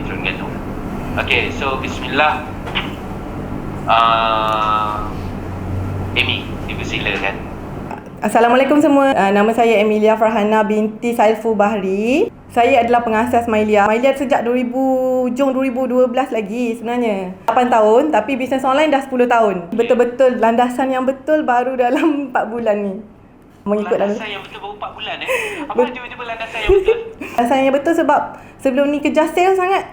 Terengganu tu. Okay, so bismillah. Amy, dipersilakan. Assalamualaikum semua. Nama saya Emilia Farhana binti Saiful Bahri. Saya adalah pengasas Mailia. Mailia sejak Jun 2012 lagi sebenarnya. 8 tahun tapi bisnes online dah 10 tahun. Betul-betul landasan yang betul baru dalam 4 bulan ni. Mengikut landasan yang betul baru 4 bulan Apa tiba-tiba landasan yang betul? Landasan yang betul sebab sebelum ni kejar sales sangat.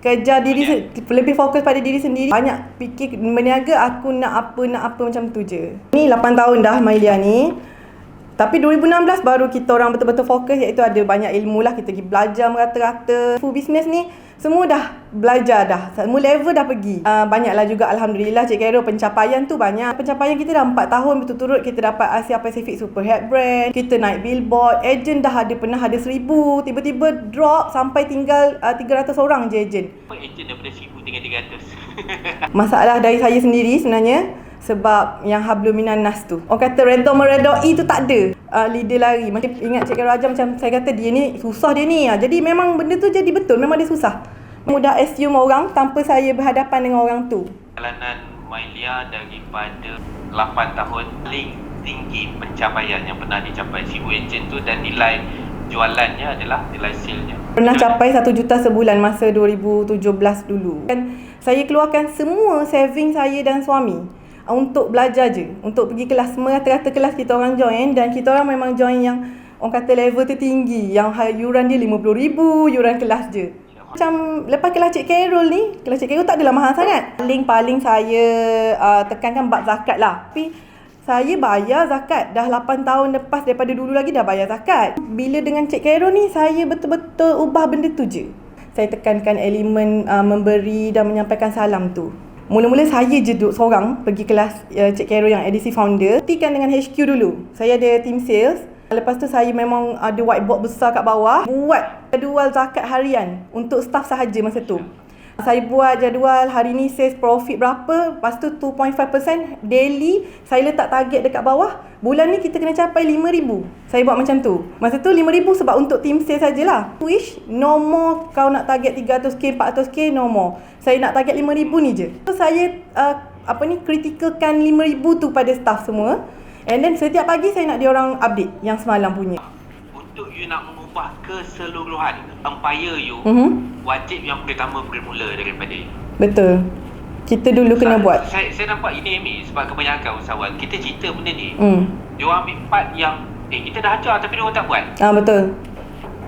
Kejar diri, lebih fokus pada diri sendiri. Banyak fikir berniaga, aku nak apa macam tu je. Ni 8 tahun dah Mailia ni. Tapi 2016 baru kita orang betul-betul fokus, iaitu ada banyak ilmu lah. Kita pergi belajar merata-rata. Full business ni semua dah belajar dah. Semua level dah pergi. Banyaklah juga Alhamdulillah Cik Khairul, pencapaian tu banyak. Pencapaian kita dah 4 tahun berturut-turut kita dapat Asia Pacific Super Head Brand. Kita naik billboard. Ejen dah pernah ada 1,000. Tiba-tiba drop sampai tinggal 300 orang je ejen. Apa ejen daripada 1,000 tinggal 300? Masalah dari saya sendiri sebenarnya. Sebab yang hablum minan nas tu, orang kata redha meredai tu tak ada. Leader lari. Macam ingat Cik Khairul Azam, macam saya kata dia ni susah dia ni. Jadi memang benda tu jadi betul, memang dia susah. Mudah assume orang tanpa saya berhadapan dengan orang tu. Perjalanan Mailia daripada 8 tahun paling tinggi pencapaian yang pernah dicapai Sibu Ejen tu, dan nilai jualannya adalah nilai salesnya. Pernah capai 1 juta sebulan masa 2017 dulu. Dan saya keluarkan semua saving saya dan suami untuk belajar je, untuk pergi kelas. Merata-rata kelas kita orang join, dan kita orang memang join yang orang kata level tertinggi, yang yuran dia RM50,000, yuran kelas je. Macam lepas kelas Cik Khairul ni, kelas Cik Khairul tak adalah mahal sangat. Paling saya tekankan bab zakat lah. Tapi saya bayar zakat dah 8 tahun lepas, daripada dulu lagi dah bayar zakat. Bila dengan Cik Khairul ni, saya betul-betul ubah benda tu je. Saya tekankan elemen memberi dan menyampaikan salam tu. Mula-mula saya je duduk seorang pergi kelas Cik Khairul yang edisi founder. Buktikan dengan HQ dulu. Saya ada team sales. Lepas tu saya memang ada whiteboard besar kat bawah. Buat jadual zakat harian untuk staff sahaja masa tu. Saya buat jadual hari ni sales profit berapa. Lepas tu 2.5% daily. Saya letak target dekat bawah. Bulan ni kita kena capai 5,000. Saya buat macam tu. Masa tu 5,000 sebab untuk team sales sajalah. Wish no more kau nak target 300k, 400k, no more. Saya nak target 5,000 ni je. So saya criticalkan 5,000 tu pada staff semua. And then setiap pagi saya nak dia orang update yang semalam punya. Untuk you nak mengubah keseluruhan empire you, wajib yang pertama bermula daripada you. Betul. Kita dulu kena buat. Saya nampak ini Amy, sebab kebanyakan usahawan kita cerita benda ni. Dia orang ambil part yang kita dah ajar tapi dia orang tak buat. Betul.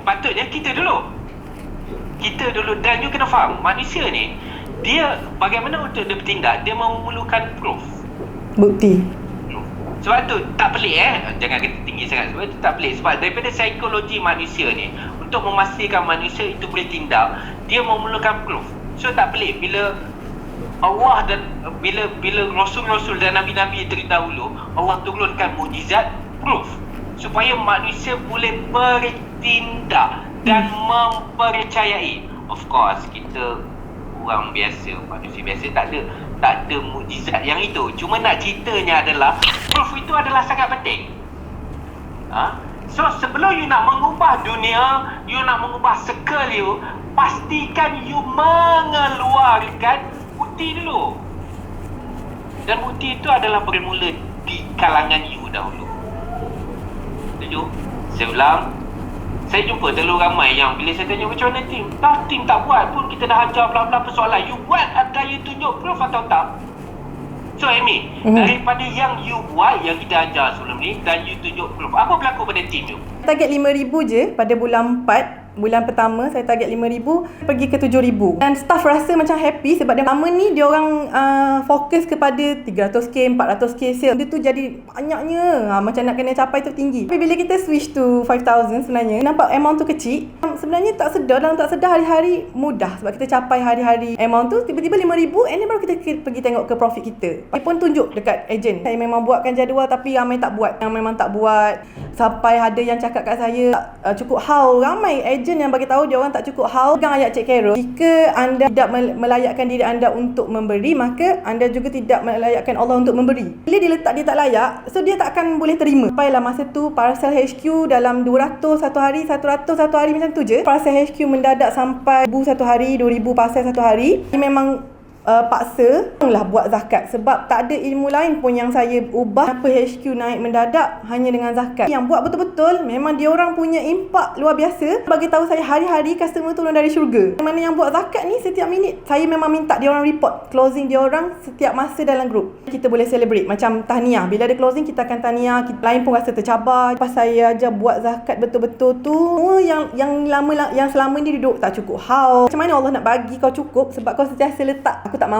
Patutnya kita dulu dan you kena faham, manusia ni dia bagaimana untuk dia bertindak, dia memerlukan proof, bukti. Sebab tu tak pelik jangan kata tinggi sangat. Sebab tu tak pelik, sebab daripada psikologi manusia ni, untuk memastikan manusia itu boleh tindak, dia memerlukan proof. So tak pelik bila Allah dan bila rasul-rasul dan nabi-nabi terdahulu, Allah turunkan mukjizat, proof, supaya manusia boleh bertindak dan mempercayai. Of course kita orang biasa, manusia biasa tak ada mukjizat yang itu. Cuma nak ceritanya adalah proof itu adalah sangat penting. So sebelum you nak mengubah dunia, you nak mengubah circle you, pastikan you mengeluarkan bukti dulu. Dan bukti itu adalah bermula di kalangan you dahulu. Setuju? Saya ulang, saya jumpa terlalu ramai yang bila saya tanya macam mana tim, tim tak buat pun, kita dah ajar bla-bla persoalan. You buat atau you tunjuk proof atau tak? So Amy, daripada yang you buat, yang kita ajar sebelum ni, dan you tunjuk proof, apa berlaku pada tim you? Target 5,000 je pada bulan 4. Bulan pertama saya target 5,000, pergi ke 7,000. Dan staff rasa macam happy sebab lama ni dia orang fokus kepada 300k, 400k sale. Dia tu jadi banyaknya. Macam nak kena capai tu tinggi. Tapi bila kita switch to 5,000 sebenarnya, nampak amount tu kecil. Sebenarnya tak sedar, dalam tak sedar hari-hari mudah sebab kita capai hari-hari amount tu. Tiba-tiba 5,000 and then baru kita pergi tengok ke profit kita. Dia pun tunjuk dekat ejen. Saya memang buatkan jadual tapi ramai tak buat. Yang memang tak buat. Sampai ada yang cakap kat saya, cukup how ramai ejen ejen yang bagi tahu dia orang tak cukup haul. Pegang ayat Cik Carol. Jika anda tidak melayakkan diri anda untuk memberi, maka anda juga tidak melayakkan Allah untuk memberi. Bila dia letak dia tak layak, so dia tak akan boleh terima. Sampailah masa tu parcel HQ dalam 200 satu hari, 100 satu hari macam tu je. Parcel HQ mendadak sampai 1000 satu hari, 2000 parcel satu hari. Dia memang paksa lah buat zakat sebab tak ada ilmu lain pun yang saya ubah. Kenapa HQ naik mendadak hanya dengan zakat. Yang buat betul-betul memang dia orang punya impak luar biasa. Bagi tahu saya hari-hari customer turun dari syurga. Mana yang buat zakat ni setiap minit saya memang minta dia orang report closing dia orang setiap masa dalam grup. Kita boleh celebrate macam tahniah. Bila ada closing kita akan tahniah. Kita lain pun rasa tercabar. Pas saya ajar buat zakat betul-betul tu, yang selama ni duduk tak cukup haul. Macam mana Allah nak bagi kau cukup sebab kau sentiasa letak aku tak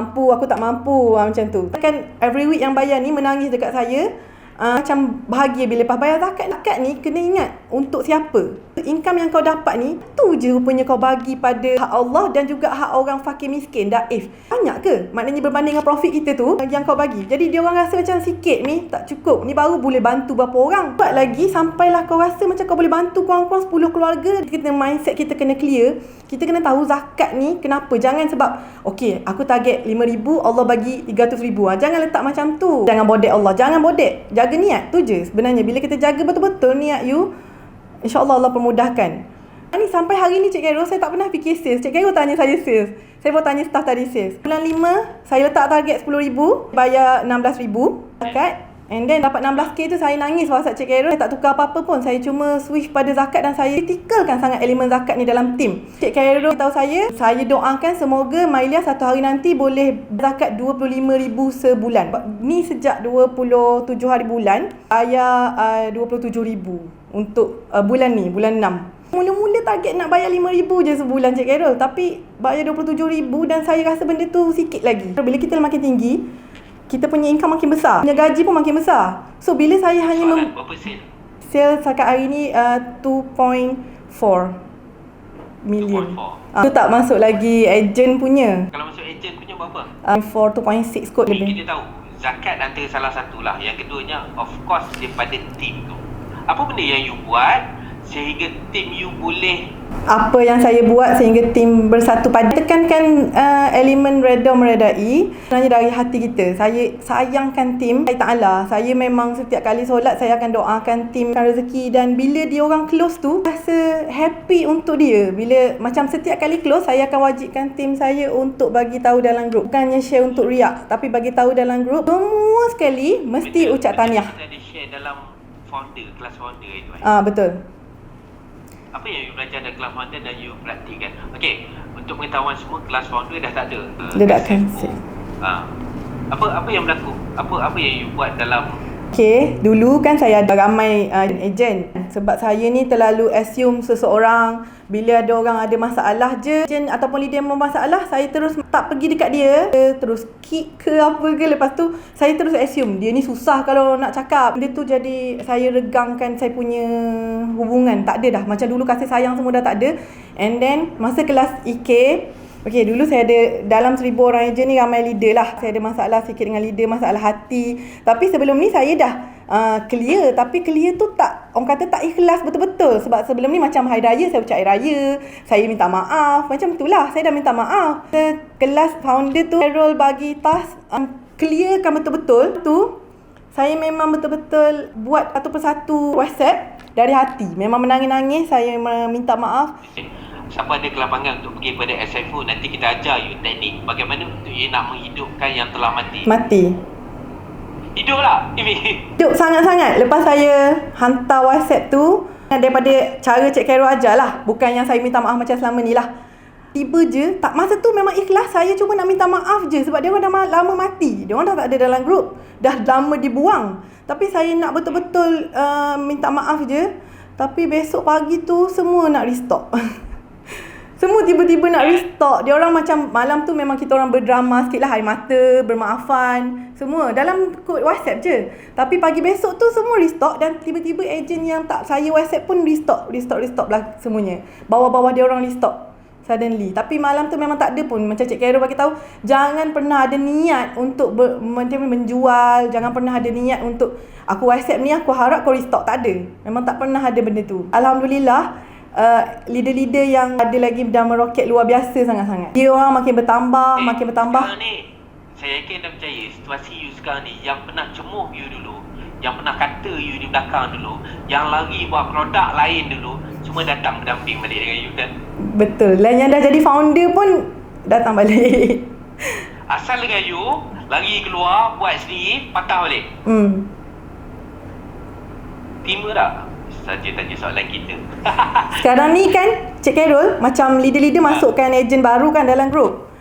mampu macam tu. Kan every week yang bayar ni menangis dekat saya. Macam bahagia bila lepas bayar zakat. Zakat ni kena ingat untuk siapa. Income yang kau dapat ni tu je rupanya kau bagi pada hak Allah dan juga hak orang fakir miskin daif. Banyak ke? Maknanya berbanding dengan profit kita tu yang kau bagi. Jadi dia orang rasa macam sikit ni tak cukup. Ni baru boleh bantu berapa orang. Buat lagi sampailah kau rasa macam kau boleh bantu kurang-kurang 10 keluarga. Kita mindset kita kena clear. Kita kena tahu zakat ni kenapa. Jangan sebab okey aku target 5,000 Allah bagi 300,000. Jangan letak macam tu. Jangan bodek Allah. Jangan bodek. Jaga niat tu je sebenarnya. Bila kita jaga betul-betul niat you, InsyaAllah Allah permudahkan. Ni sampai hari ni Cik Carol saya tak pernah fikir sales. Cik Carol tanya saya sales. Saya pun tanya staff tadi sales. Bulan 5 saya letak target 10,000, bayar 16,000 zakat. And then dapat 16k tu saya nangis WhatsApp Cik Carol. Saya tak tukar apa-apa pun. Saya cuma switch pada zakat dan saya kritikalkan sangat elemen zakat ni dalam tim. Cik Carol tahu saya doakan semoga Mailia satu hari nanti boleh zakat 25,000 sebulan. Ni sejak 27 hari bulan bayar 27,000 untuk bulan ni, bulan 6. Mula-mula target nak bayar 5,000 je sebulan Cik Carol. Tapi bayar 27,000 dan saya rasa benda tu sikit lagi. Bila kita makin tinggi, kita punya income makin besar, punya gaji pun makin besar. So bila saya hanya berapa sale setakat hari ni 2.4 million. Itu tak masuk lagi ejen punya. Kalau masuk ejen punya berapa? 2.6 kot lebih. Kita tahu zakat antara salah satulah. Yang keduanya of course daripada tim tu. Apa benda yang you buat sehingga tim you boleh, apa yang saya buat sehingga tim bersatu padu. Tekankan elemen reda meredai sebenarnya dari hati kita. Saya sayangkan tim. Saya ta'ala, saya memang setiap kali solat saya akan doakan tim rezeki. Dan bila dia orang close tu, rasa happy untuk dia. Bila macam setiap kali close, saya akan wajibkan tim saya untuk bagi tahu dalam grup. Bukannya share untuk riak, tapi bagi tahu dalam grup. Semua sekali mesti ucap tahniah. Kita ada share dalam founder, kelas founder itu. Betul. Apa yang you belajar dalam kelas founder dan you praktikkan? Okey, untuk pengetahuan semua, kelas founder dah tak ada. Dia dah cancel. Apa yang berlaku? Apa yang you buat dalam? Okay, dulu kan saya ada ramai ejen. Sebab saya ni terlalu assume seseorang. Bila ada orang ada masalah je, ejen ataupun leader yang bermasalah, saya terus tak pergi dekat dia. Terus kick ke apa ke. Lepas tu, saya terus assume dia ni susah kalau nak cakap. Dia tu jadi saya regangkan saya punya hubungan. Tak ada dah. Macam dulu kasih sayang semua dah tak ada. And then, masa kelas EK, okay, dulu saya ada dalam 1,000 orang ejen ni ramai leader lah. Saya ada masalah sikit dengan leader, masalah hati. Tapi sebelum ni saya dah clear. Tapi clear tu tak, orang kata tak ikhlas betul-betul. Sebab sebelum ni macam hari raya, saya ucap hari raya, saya minta maaf. Macam itulah, saya dah minta maaf. Kelas founder tu, Carol bagi task, clearkan betul-betul tu. Saya memang betul-betul buat satu persatu WhatsApp dari hati. Memang menangis-nangis, saya minta maaf. Siapa ada kelapangan untuk pergi pada SFO, nanti kita ajar you teknik bagaimana untuk you nak menghidupkan yang telah mati. Hidup lah. Hidup sangat-sangat. Lepas saya hantar WhatsApp tu, daripada cara Cik Carol ajar lah. Bukan yang saya minta maaf macam selama ni lah. Tiba je, tak, masa tu memang ikhlas. Saya cuma nak minta maaf je. Sebab dia orang dah lama mati. Dia orang dah tak ada dalam grup. Dah lama dibuang. Tapi saya nak betul-betul minta maaf je. Tapi besok pagi tu semua nak restock. Semua tiba-tiba nak restock. Dia orang macam malam tu memang kita orang berdrama sikit lah. Air mata, bermaafan. Semua dalam kod WhatsApp je. Tapi pagi besok tu semua restock. Dan tiba-tiba ejen yang tak saya WhatsApp pun restock lah semuanya. Bawah-bawah dia orang restock suddenly. Tapi malam tu memang tak ada pun. Macam Cik Carol bagi tahu, jangan pernah ada niat untuk menjual. Jangan pernah ada niat untuk aku WhatsApp ni aku harap kau restock. Tak ada. Memang tak pernah ada benda tu. Alhamdulillah, leader-leader yang ada lagi dah meroket luar biasa sangat-sangat. Dia orang makin bertambah, makin bertambah. Sekarang ni, saya yakin dan percaya situasi you sekarang ni, yang pernah cemuh you dulu, yang pernah kata you di belakang dulu, yang lari buat produk lain dulu, semua datang berdamping balik dengan you kan? Betul. Dan yang dah jadi founder pun datang balik. Asal dengan you, lari keluar, buat sendiri, patah balik. Terima tak? Saja tanya soalan kita. Sekarang ni kan Cik Carol macam leader-leader masukkan ejen baru kan dalam grup.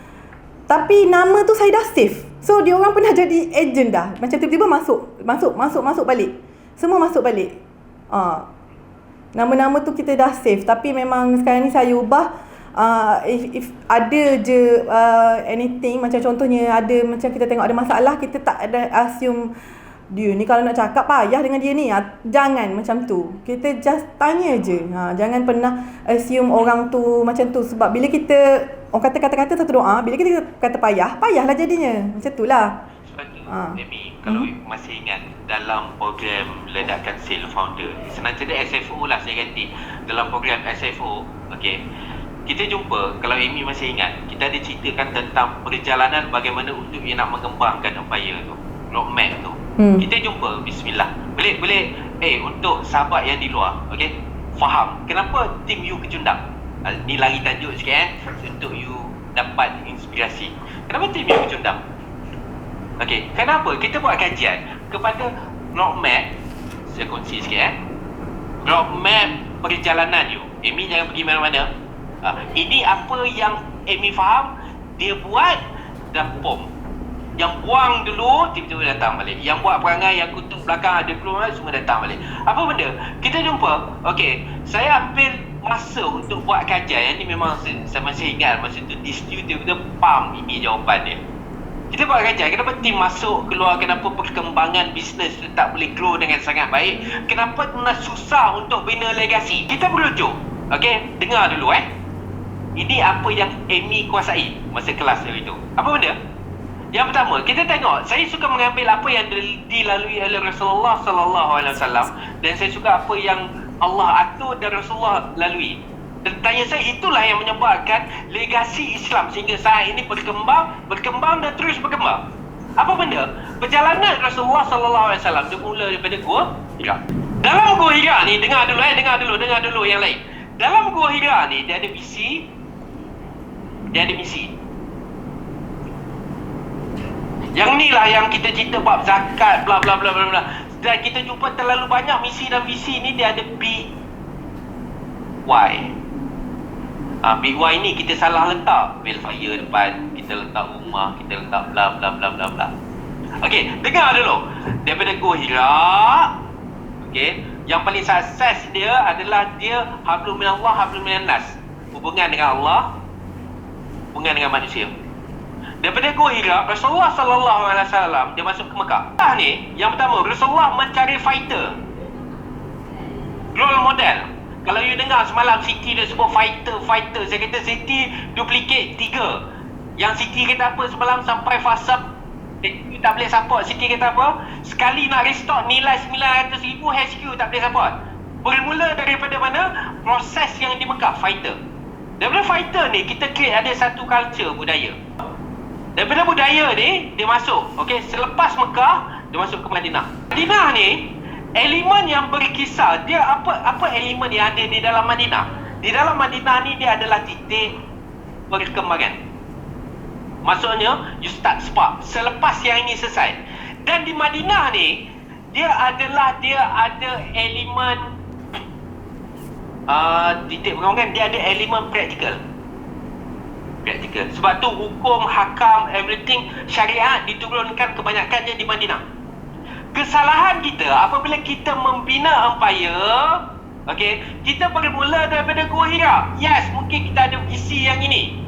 Tapi nama tu saya dah save. So dia orang pernah jadi ejen dah. Macam tiba-tiba masuk balik. Semua masuk balik. Nama-nama tu kita dah save. Tapi memang sekarang ni saya ubah. If ada je anything, macam contohnya ada macam kita tengok ada masalah, kita tak ada assume dia ni kalau nak cakap payah dengan dia ni. Jangan macam tu. Kita just tanya je. Jangan pernah assume orang tu macam tu. Sebab bila kita orang kata kata-kata satu doa, bila kita kata payahlah jadinya. Macam tu lah. Sebab tu, Amy, kalau masih ingat dalam program ledakan sale founder, senang cerita SFO lah saya ganti. Dalam program SFO, okay, kita jumpa, kalau Amy masih ingat, kita ada ceritakan tentang perjalanan bagaimana untuk dia nak mengembangkan empire tu, roadmap tu. Kita jumpa, bismillah. Boleh untuk sahabat yang di luar, okay, faham kenapa tim you kecundang. Ni lari tajuk sikit untuk you dapat inspirasi. Kenapa tim you kecundang? Okay, kenapa kita buat kajian kepada roadmap. Saya kongsi sikit roadmap perjalanan you. Amy jangan pergi mana-mana. Ini apa yang Amy faham, dia buat dan yang buang dulu tiba-tiba datang balik. Yang buat perangai, yang kutuk belakang ada keluar semua datang balik. Apa benda? Kita jumpa. Okey, saya ambil masa untuk buat kajian. Ini memang saya masih ingat masa tu di studio kita pam ini jawapan dia. Kita buat kajian, kenapa tim masuk keluar, kenapa perkembangan bisnes tu tak boleh grow dengan sangat baik, kenapa nak susah untuk bina legasi. Kita berujuk. Okey, dengar dulu Ini apa yang Amy kuasai masa kelas hari itu. Apa benda? Yang pertama, kita tengok, saya suka mengambil apa yang dilalui oleh Rasulullah sallallahu alaihi wasallam, dan saya suka apa yang Allah atur dan Rasulullah lalui. Dan tanya saya, itulah yang menyebabkan legasi Islam sehingga saat ini berkembang dan terus berkembang. Apa benda? Perjalanan Rasulullah sallallahu alaihi wasallam dimula daripada Gua Hira. Dalam Gua Hira ni, dengar dulu yang lain. Dalam Gua Hira ni dia ada misi. Yang ni lah yang kita cerita bab zakat, bla bla bla bla bla. Dan kita jumpa terlalu banyak misi dan visi ni, dia ada big why. Big why ni kita salah letak welfare depan, kita letak rumah, kita letak bla bla bla bla bla. Okey, dengar dulu. Daripada Gua Hira, okey, yang paling sukses dia adalah dia hablum minallah, hablum minannas. Hubungan dengan Allah, hubungan dengan manusia. Daripada Gua Hira, Rasulullah sallallahu alaihi wasallam dia masuk ke Mekah. Ni yang pertama, Rasulullah mencari fighter, role model. Kalau you dengar semalam Siti dia sebut fighter, saya kata Siti duplicate 3. Yang Siti kata apa semalam sampai fasa you tak boleh support. Siti kata apa? Sekali nak restock nilai 900,000 HQ tak boleh support. Bermula daripada mana? Proses yang di Mekah, fighter. Daripada fighter ni kita create ada satu culture, budaya. Daripada budaya ni dia masuk, okey, selepas Mekah dia masuk ke Madinah. Madinah ni elemen yang berkisar, dia apa elemen yang ada di dalam Madinah? Di dalam Madinah ni dia adalah titik perkembangan. Maksudnya you start spark selepas yang ini selesai. Dan di Madinah ni dia ada elemen titik perkembangan, dia ada elemen praktikal. Sebab tu hukum, hakam, everything, syariat diturunkan kebanyakannya di Madinah. Kesalahan kita apabila kita membina empire, okey, kita bermula daripada Gua Hira. Yes, mungkin kita ada visi yang ini,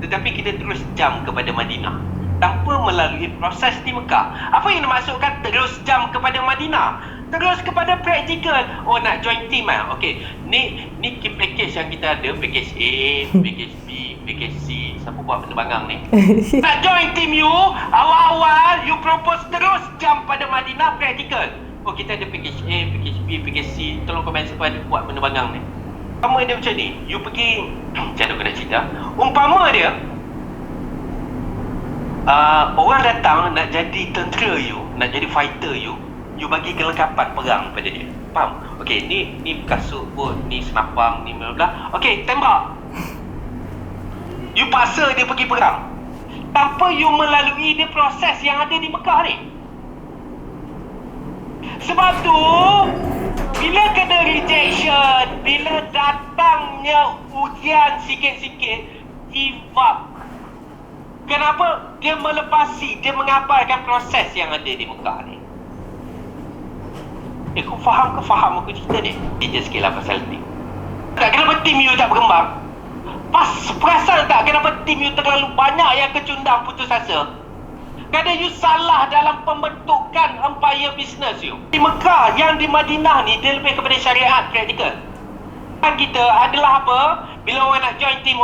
tetapi kita terus jam kepada Madinah tanpa melalui proses di Mekah. Apa yang dimaksudkan terus jam kepada Madinah? Terus kepada praktikal. Oh, nak join team okey. Ni key package yang kita ada, package A, package B, package C. Siapa buat penerbangan ni? Nak join team you, awal-awal you propose terus jam pada Madinah praktikal. Oh, kita ada package A, package B, package C. Tolong komen siapa ada buat penerbangan ni. Umpama dia macam ni, you pergi macam mana aku nak cerita, umpama dia orang datang nak jadi tentera you, nak jadi fighter you bagi kelengkapan perang pada dia. Faham? Okey, ni kasut pun, ni senapang, ni bla. Okey, tembak. You paksa dia pergi perang tanpa you melalui dia proses yang ada di Mekah ni. Sebab tu bila kena rejection, bila datangnya ujian sikit-sikit, give up. Kenapa? Dia melepasi, dia mengabaikan proses yang ada di Mekah ni. Kau faham ke faham aku cerita ni? Dia sikit lah pasal tim. Tak kenapa tim you tak berkembang? Perasan tak kenapa tim you terlalu banyak yang kecundang putus asa? Kerana you salah dalam pembentukan empire business you. Di Mekah, yang di Madinah ni, dia lebih kepada syariat praktikal. Kita adalah apa? Bila orang nak join team,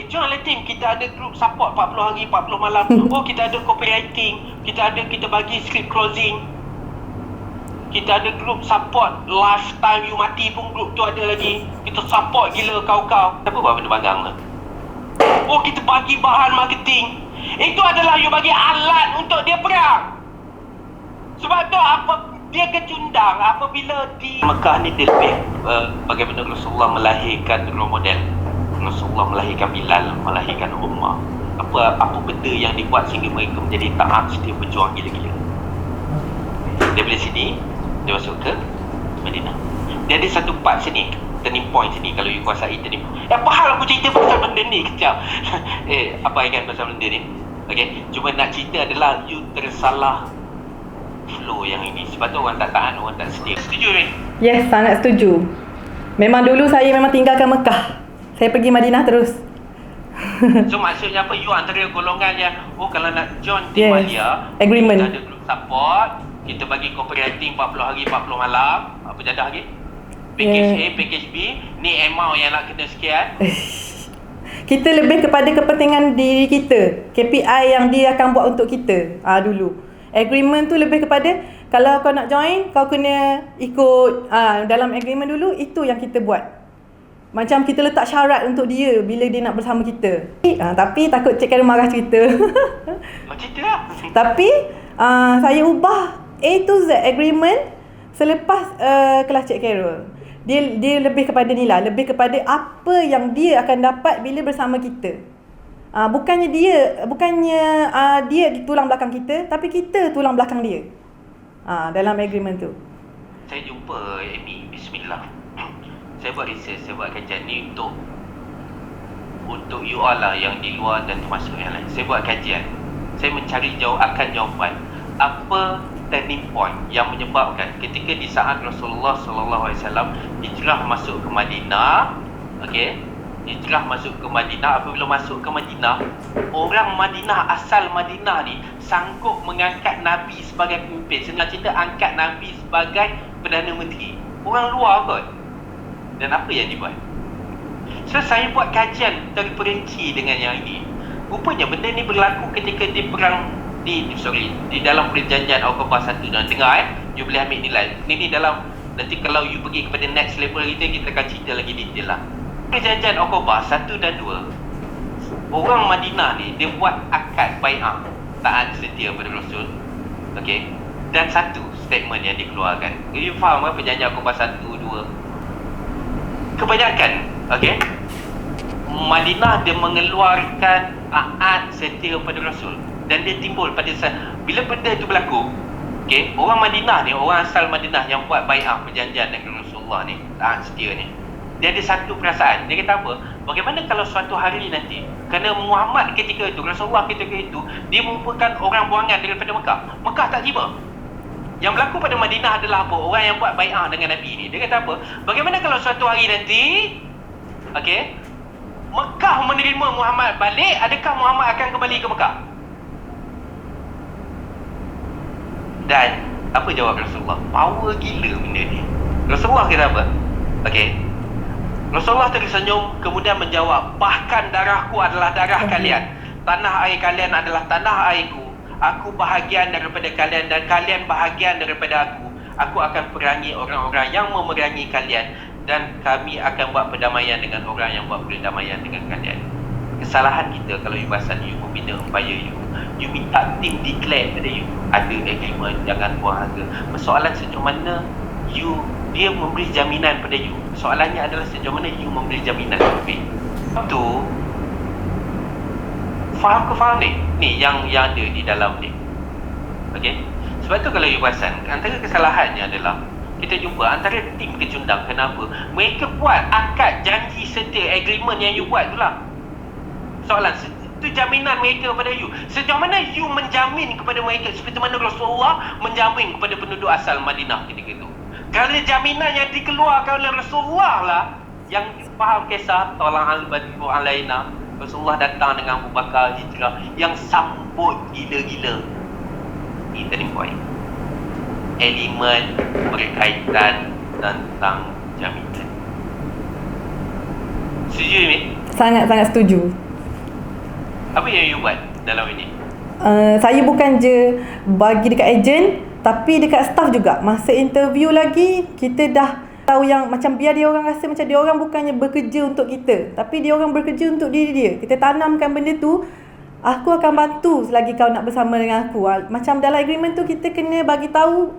join lah team. Kita ada group support 40 hari 40 malam. Kita ada copywriting, kita bagi script closing, kita ada group support lifetime you mati pun group tu ada lagi. Kita support gila kau-kau. Siapa buat benda bagang lah? Kita bagi bahan marketing. Itu adalah you bagi alat untuk dia perang. Sebab tu apa dia kecundang apabila di Mekah ni dia lebih bagaimana Rasulullah melahirkan role model. Rasulullah melahirkan Bilal, melahirkan Umar. Apa benda yang dibuat sehingga mereka menjadi taat, setia, berjuang gila-gila. Daripada sini dia masuk ke Madinah. Dia ada satu part sini, turning point sini, kalau you kuasai turning point. Apa hal aku cerita pasal benda ni kejap. Apa ingat pasal benda ni? Okay, cuma nak cerita adalah you tersalah flow yang ini. Sebab tu orang tak tahan, orang tak setia. Setuju ni? Yes, sangat setuju. Memang dulu saya memang tinggalkan Mekah. Saya pergi Madinah terus. So maksudnya apa? You antara golongan yang kalau nak join tim Alia, agreement, kita ada group support, kita bagi copywriting 40 hari 40 malam. Apa jadah lagi? Package A, package B, ni amount yang nak kena sekian. Kita lebih kepada kepentingan diri kita, KPI yang dia akan buat untuk kita. Dulu agreement tu lebih kepada kalau kau nak join, kau kena ikut dalam agreement dulu. Itu yang kita buat. Macam kita letak syarat untuk dia bila dia nak bersama kita. Tapi takut Cik Carol marah cerita. Cerita lah. Tapi saya ubah A to Z agreement selepas kelas Cik Carol. Dia lebih kepada ni lah, lebih kepada apa yang dia akan dapat bila bersama kita. Bukannya dia di tulang belakang kita, tapi kita tulang belakang dia. Dalam agreement tu. Saya jumpa Amy, bismillah. Saya buat research, saya buat kajian ni untuk you all lah yang di luar dan termasuk yang lain. Saya buat kajian. Saya mencari jawapan apa turning point yang menyebabkan ketika di saat Rasulullah SAW hijrah masuk ke Madinah. Hijrah masuk ke Madinah. Apabila masuk ke Madinah, orang Madinah, asal Madinah ni sanggup mengangkat Nabi sebagai pemimpin. Senang cerita, angkat Nabi sebagai Perdana Menteri. Orang luar kot. Dan apa yang dibuat? So saya buat kajian terperinci dengan yang ini. Rupanya benda ni berlaku ketika di perang di dalam perjanjian Aqabah 1 dan dengar you boleh ambil nilai. Ini dalam, nanti kalau you pergi kepada next level kita akan cerita lagi detail lah. Perjanjian Aqabah 1 dan 2, orang Madinah ni dia buat akad bai'ah taat setia pada Rasul. Dan satu statement yang dikeluarkan. You faham kan perjanjian Aqabah 1, 2? Kebanyakan Madinah dia mengeluarkan taat setia pada Rasul. Dan dia timbul pada bila benda itu berlaku, orang Madinah ni, orang asal Madinah yang buat bai'ah perjanjian dengan Rasulullah ni, taat setia ni, dia ada satu perasaan. Dia kata apa? Bagaimana kalau suatu hari nanti, kerana Muhammad ketika itu, Rasulullah ketika itu, dia merupakan orang buangan daripada Mekah. Mekah tak tiba. Yang berlaku pada Madinah adalah apa? Orang yang buat bai'ah dengan Nabi ni, dia kata apa? Bagaimana kalau suatu hari nanti Mekah menerima Muhammad balik, adakah Muhammad akan kembali ke Mekah? Dan apa jawab Rasulullah? Power gila benda ni. Rasulullah kata apa? Rasulullah tersenyum kemudian menjawab, bahkan darahku adalah darah kalian, tanah air kalian adalah tanah airku. Aku bahagian daripada kalian dan kalian bahagian daripada aku. Aku akan perangi orang-orang yang memerangi kalian, dan kami akan buat perdamaian dengan orang yang buat perdamaian dengan kalian. Kesalahan kita kalau you perasan you membina empire you minta tim declare pada you ada agreement, jangan buang harga. Persoalan sejauh mana dia memberi jaminan pada you. Soalannya adalah sejauh mana you memberi jaminan. Itu faham ni yang ada di dalam ni. Okey. Sebab tu kalau you perasan, antara kesalahannya adalah kita jumpa antara tim kecundang. Kenapa? Mereka buat akad janji serta agreement yang you buat tu lah. Soalan itu jaminan mereka kepada you. Sejauh mana you menjamin kepada mereka seperti mana Rasulullah menjamin kepada penduduk asal Madinah ketika itu. Kalau jaminan yang dikeluarkan oleh Rasulullah lah, yang faham kisah tolong al-badru alaina, Rasulullah datang dengan Abu Bakar hijrah yang sambut gila-gila. Ini turning point. Elemen berkaitan tentang jaminan. Setuju ni? Sangat-sangat setuju. Apa yang you buat dalam ini? Saya bukan je bagi dekat ejen, tapi dekat staff juga. Masa interview lagi, kita dah tahu yang macam biar dia orang rasa macam dia orang bukannya bekerja untuk kita, tapi dia orang bekerja untuk diri dia. Kita tanamkan benda tu, aku akan bantu selagi kau nak bersama dengan aku. Macam dalam agreement tu kita kena bagi tahu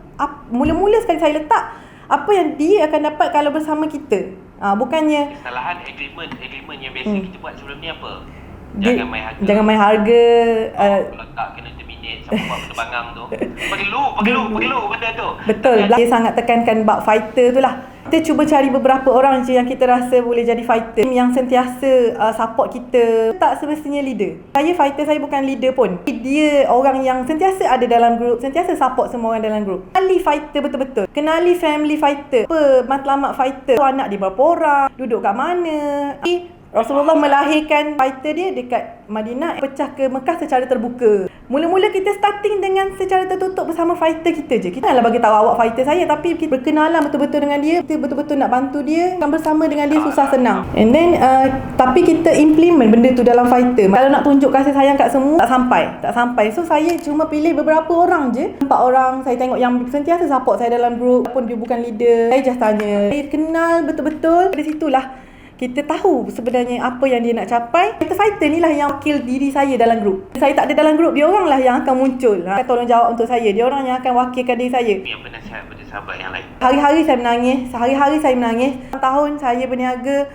mula-mula sekali saya letak apa yang dia akan dapat kalau bersama kita. Bukannya kesalahan agreement yang biasa kita buat sebelum ni apa? Jangan main harga. Kalau tak kena terminate sama buat penerbangan tu. Perlu benda tu. Betul. Dia sangat tekankan bab fighter tu lah. Kita cuba cari beberapa orang je yang kita rasa boleh jadi fighter, yang sentiasa support kita. Tak semestinya leader. Saya bukan leader pun. Dia orang yang sentiasa ada dalam grup, sentiasa support semua orang dalam grup. Kenali fighter betul-betul. Kenali family fighter. Apa matlamat fighter. Anak dia berapa orang, duduk kat mana. Rasulullah melahirkan fighter dia dekat Madinah, pecah ke Mekah secara terbuka. Mula-mula kita starting dengan secara tertutup bersama fighter kita je. Kita taklah bagi tahu awak fighter saya, tapi kita berkenalan betul-betul dengan dia. Kita betul-betul nak bantu dia, akan bersama dengan dia susah senang. And then tapi kita implement benda tu dalam fighter. Kalau nak tunjuk kasih sayang kat semua, tak sampai. So saya cuma pilih beberapa orang je. 4 orang saya tengok yang sentiasa support saya dalam group, pun dia bukan leader. Saya just tanya, saya kenal betul-betul. Dari situlah kita tahu sebenarnya apa yang dia nak capai. Fighter ni lah yang wakil diri saya dalam grup. Saya tak ada dalam grup, dia orang lah yang akan muncul, akan tolong jawab untuk saya. Dia orang yang akan wakilkan diri saya. Yang penasihat pada sahabat yang lain. Hari-hari saya menangis. Tahun saya berniaga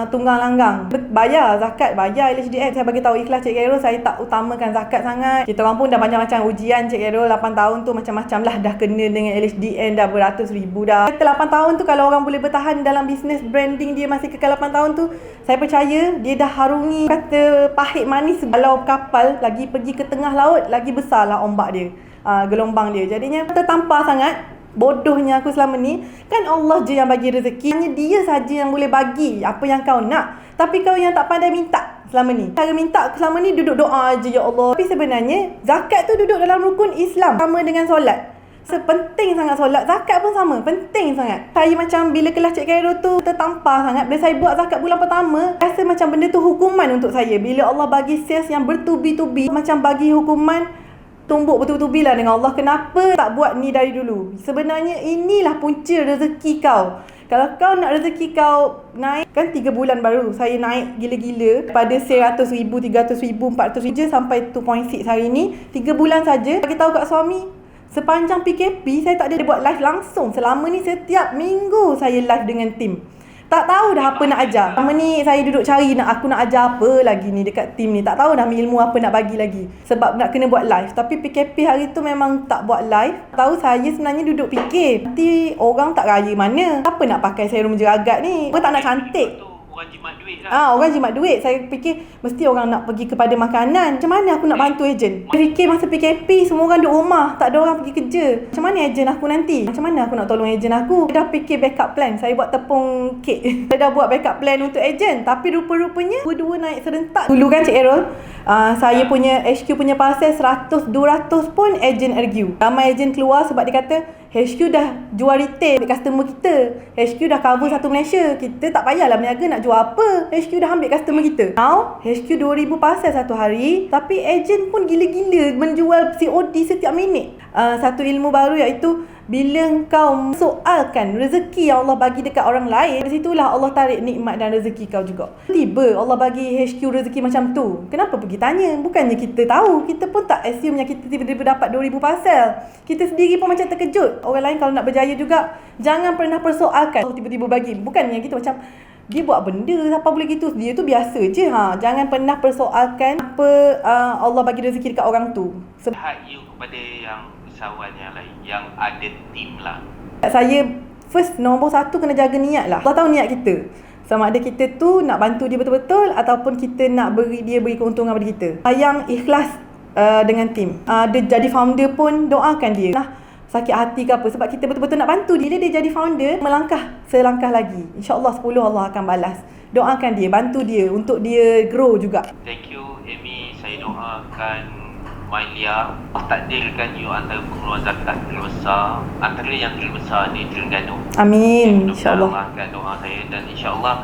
tunggang langgang. Bayar zakat, bayar LHDN. Saya bagi tahu ikhlas Cik Khairul, saya tak utamakan zakat sangat. Kita orang pun dah macam-macam ujian Cik Khairul. 8 tahun tu macam-macam lah dah kena dengan LHDN, dah beratus ribu dah. Kata 8 tahun tu kalau orang boleh bertahan dalam bisnes branding dia masih kekal 8 tahun tu, saya percaya dia dah harungi kata pahit manis. Kalau kapal lagi pergi ke tengah laut, lagi besar lah ombak dia, gelombang dia. Jadinya tertampar sangat. Bodohnya aku selama ni, kan Allah je yang bagi rezeki. Hanya dia saja yang boleh bagi apa yang kau nak. Tapi kau yang tak pandai minta selama ni. Cara minta aku selama ni duduk doa je, ya Allah. Tapi sebenarnya zakat tu duduk dalam rukun Islam, sama dengan solat. Sepenting sangat solat, zakat pun sama, penting sangat. Saya macam bila kelas Cik Khairul tu tertampar sangat. Bila saya buat zakat bulan pertama, rasa macam benda tu hukuman untuk saya. Bila Allah bagi sales yang bertubi-tubi, macam bagi hukuman, tumbuk betul-betul lah dengan Allah. Kenapa tak buat ni dari dulu? Sebenarnya inilah punca rezeki kau. Kalau kau nak rezeki kau naik, kan 3 bulan baru saya naik gila-gila pada 100,000, 300,000, 400,000 je sampai 2.6 hari ni. 3 bulan saja. Bagi tahu kat suami, sepanjang PKP saya tak ada buat live langsung. Selama ni setiap minggu saya live dengan tim. Tak tahu dah apa nak ajar. Selama ni saya duduk cari aku nak ajar apa lagi ni dekat tim ni. Tak tahu dah ilmu apa nak bagi lagi. Sebab nak kena buat live. Tapi PKP hari tu memang tak buat live. Tahu saya sebenarnya duduk fikir, nanti orang tak raya mana. Apa nak pakai serum jeragat ni? Apa tak nak cantik? Orang jimat duit lah. Orang jimat duit. Saya fikir mesti orang nak pergi kepada makanan. Macam mana aku nak bantu ejen? Saya fikir masa PKP semua orang duduk rumah, tak ada orang pergi kerja. Macam mana ejen aku nanti? Macam mana aku nak tolong ejen aku? Saya dah fikir backup plan. Saya buat tepung kek. Saya dah buat backup plan untuk ejen. Tapi rupa-rupanya dua-dua naik serentak. Dulu kan Cik Errol, saya punya HQ punya parcel 100-200 pun ejen argue. Ramai ejen keluar sebab dia kata HQ dah jual retail ambil customer kita. HQ dah cover satu Malaysia. Kita tak payahlah berniaga nak jual apa. HQ dah ambil customer kita. Now, HQ 2,000 parcel satu hari. Tapi ejen pun gila-gila menjual COD setiap minit. Satu ilmu baru iaitu bila kau soalkan rezeki yang Allah bagi dekat orang lain, dari situlah Allah tarik nikmat dan rezeki kau juga. Tiba Allah bagi HQ rezeki macam tu, kenapa pergi tanya? Bukannya kita tahu, kita pun tak assume yang kita tiba-tiba dapat 2,000 parcel. Kita sendiri pun macam terkejut. Orang lain kalau nak berjaya juga, jangan pernah persoalkan Allah tiba-tiba bagi. Bukannya kita macam dia buat benda siapa boleh gitu, dia tu biasa je. Jangan pernah persoalkan apa Allah bagi rezeki dekat orang tu. Hayu kepada yang usahawan yang lain yang ada tim lah. Saya first nombor satu kena jaga niat lah. Allah tahu niat kita. Sama ada kita tu nak bantu dia betul-betul ataupun kita nak beri keuntungan pada kita. Yang ikhlas dengan tim. Dia jadi founder pun doakan dia. Sakit hati ke apa sebab kita betul-betul nak bantu dia. Dia jadi founder, melangkah selangkah lagi. InsyaAllah 10 Allah akan balas. Doakan dia, bantu dia untuk dia grow juga. Thank you Amy. Saya doakan Mailia, Allah takdirkan you antara pengeluar zakat terbesar, antara yang terbesar di Terengganu. Amin. InsyaAllah. Mudah-mudahan doa saya dan insyaAllah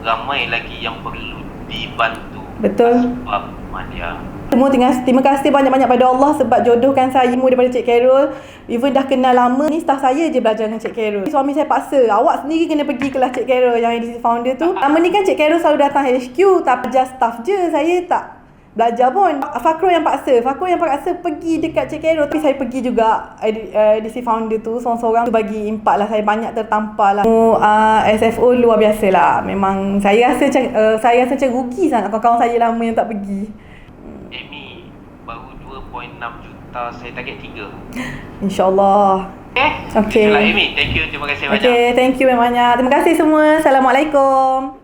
ramai lagi yang perlu dibantu. Betul. Sebab Mailia. Terima kasih banyak-banyak pada Allah sebab jodohkan saya daripada Cik Carol. Even dah kenal lama ni, staff saya je belajar dengan Cik Carol. Suami saya paksa, awak sendiri kena pergi kelas Cik Carol yang edisi founder tu. Lama ni kan Cik Carol selalu datang HQ, tak just staff je, saya tak belajar pun. Fakrul yang paksa pergi dekat Cik Carol. Tapi saya pergi juga edisi founder tu seorang-seorang tu bagi impak lah. Saya banyak tertampar lah. SFO luar biasa lah. Memang saya rasa macam rugi sangat kawan-kawan saya lama yang tak pergi. Amy, baru 2.6 juta, saya target 3. InsyaAllah. Okay. Okay. Itulah Amy, thank you, terima kasih banyak. Okay, thank you banyak. Terima kasih semua. Assalamualaikum.